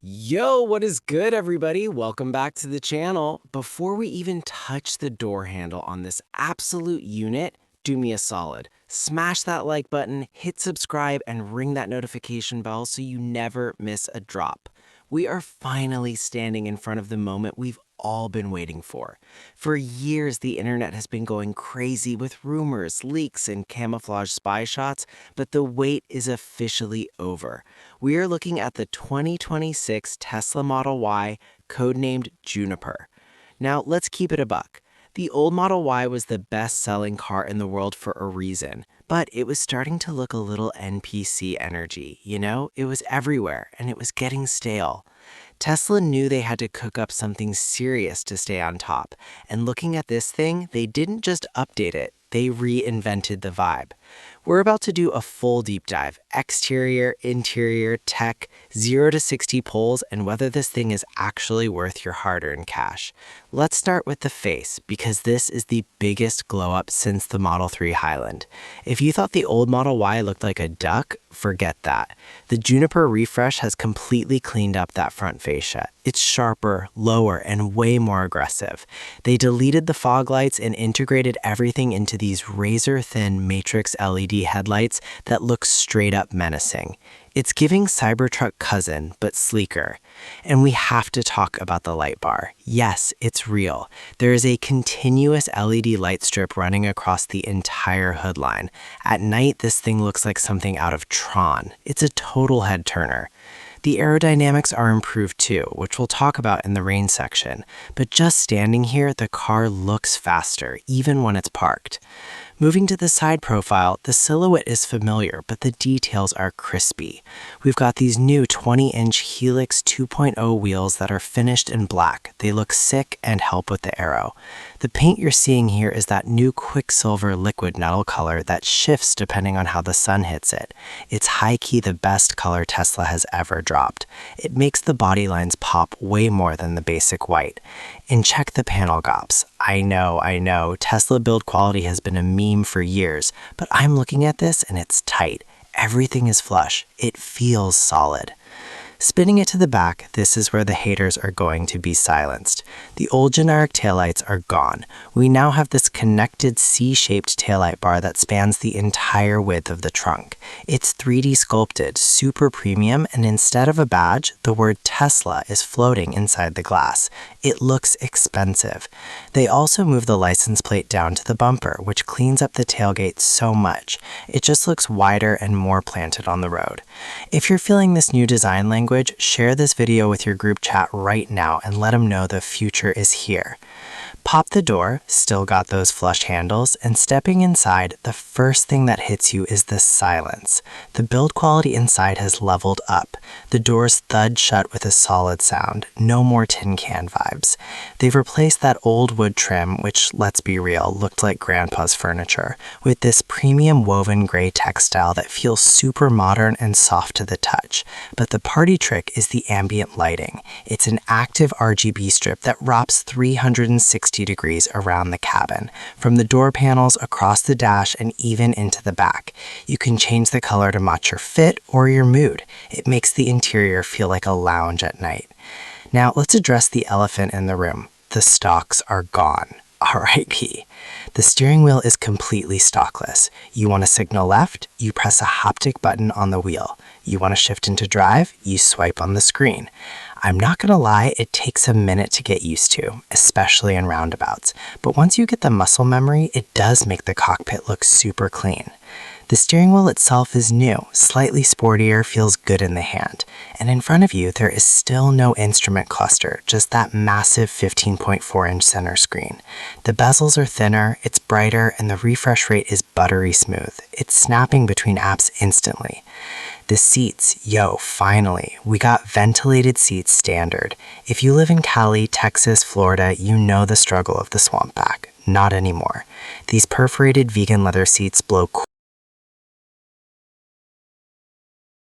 Yo, what is good, everybody? Welcome back to the channel. Before we even touch the door handle on this absolute unit, do me a solid. Smash that like button, hit subscribe, and ring that notification bell so you never miss a drop. We are finally standing in front of the moment we've all been waiting for. For years, the internet has been going crazy with rumors, leaks, and camouflage spy shots, but the wait is officially over. We are looking at the 2026 Tesla Model Y, codenamed Juniper. Now, let's keep it a buck. The old Model Y was the best-selling car in the world for a reason, but it was starting to look a little NPC energy, you know? It was everywhere, and it was getting stale. Tesla knew they had to cook up something serious to stay on top, and looking at this thing, they didn't just update it, they reinvented the vibe. We're about to do a full deep dive, exterior, interior, tech, 0 to 60 polls, and whether this thing is actually worth your hard-earned cash. Let's start with the face, because this is the biggest glow-up since the Model 3 Highland. If you thought the old Model Y looked like a duck, forget that. The Juniper refresh has completely cleaned up that front fascia. It's sharper, lower, and way more aggressive. They deleted the fog lights and integrated everything into these razor-thin matrix LED headlights that look straight up menacing. It's giving Cybertruck cousin, but sleeker. And we have to talk about the light bar. Yes, it's real. There is a continuous LED light strip running across the entire hood line. At night, this thing looks like something out of Tron. It's a total head turner. The aerodynamics are improved too, which we'll talk about in the range section. But just standing here, the car looks faster, even when it's parked. Moving to the side profile, the silhouette is familiar, but the details are crispy. We've got these new 20-inch Helix 2.0 wheels that are finished in black. They look sick and help with the aero. The paint you're seeing here is that new Quicksilver liquid metal color that shifts depending on how the sun hits it. It's high-key the best color Tesla has ever dropped. It makes the body lines pop way more than the basic white. And check the panel gaps. I know, Tesla build quality has been a meme for years, but I'm looking at this and it's tight. Everything is flush. It feels solid. Spinning it to the back, this is where the haters are going to be silenced. The old generic taillights are gone. We now have this connected C-shaped taillight bar that spans the entire width of the trunk. It's 3D sculpted, super premium, and instead of a badge, the word Tesla is floating inside the glass. It looks expensive. They also moved the license plate down to the bumper, which cleans up the tailgate so much. It just looks wider and more planted on the road. If you're feeling this new design language, share this video with your group chat right now and let them know the future is here. Pop the door, still got those flush handles, and stepping inside, the first thing that hits you is the silence. The build quality inside has leveled up. The doors thud shut with a solid sound, no more tin can vibes. They've replaced that old wood trim, which, let's be real, looked like grandpa's furniture, with this premium woven gray textile that feels super modern and soft to the touch. But the party trick is the ambient lighting. It's an active RGB strip that wraps 360 degrees around the cabin, from the door panels across the dash and even into the back. You can change the color to match your fit or your mood. It makes the interior feel like a lounge at night. Now let's address the elephant in the room. The stalks are gone. R.I.P. The steering wheel is completely stockless. You want to signal left? You press a haptic button on the wheel. You want to shift into drive? You swipe on the screen. I'm not gonna lie, it takes a minute to get used to, especially in roundabouts. But once you get the muscle memory, it does make the cockpit look super clean. The steering wheel itself is new, slightly sportier, feels good in the hand. And in front of you, there is still no instrument cluster, just that massive 15.4-inch center screen. The bezels are thinner, it's brighter, and the refresh rate is buttery smooth. It's snapping between apps instantly. The seats, yo, finally, we got ventilated seats standard. If you live in Cali, Texas, Florida, you know the struggle of the swamp back. Not anymore. These perforated vegan leather seats blow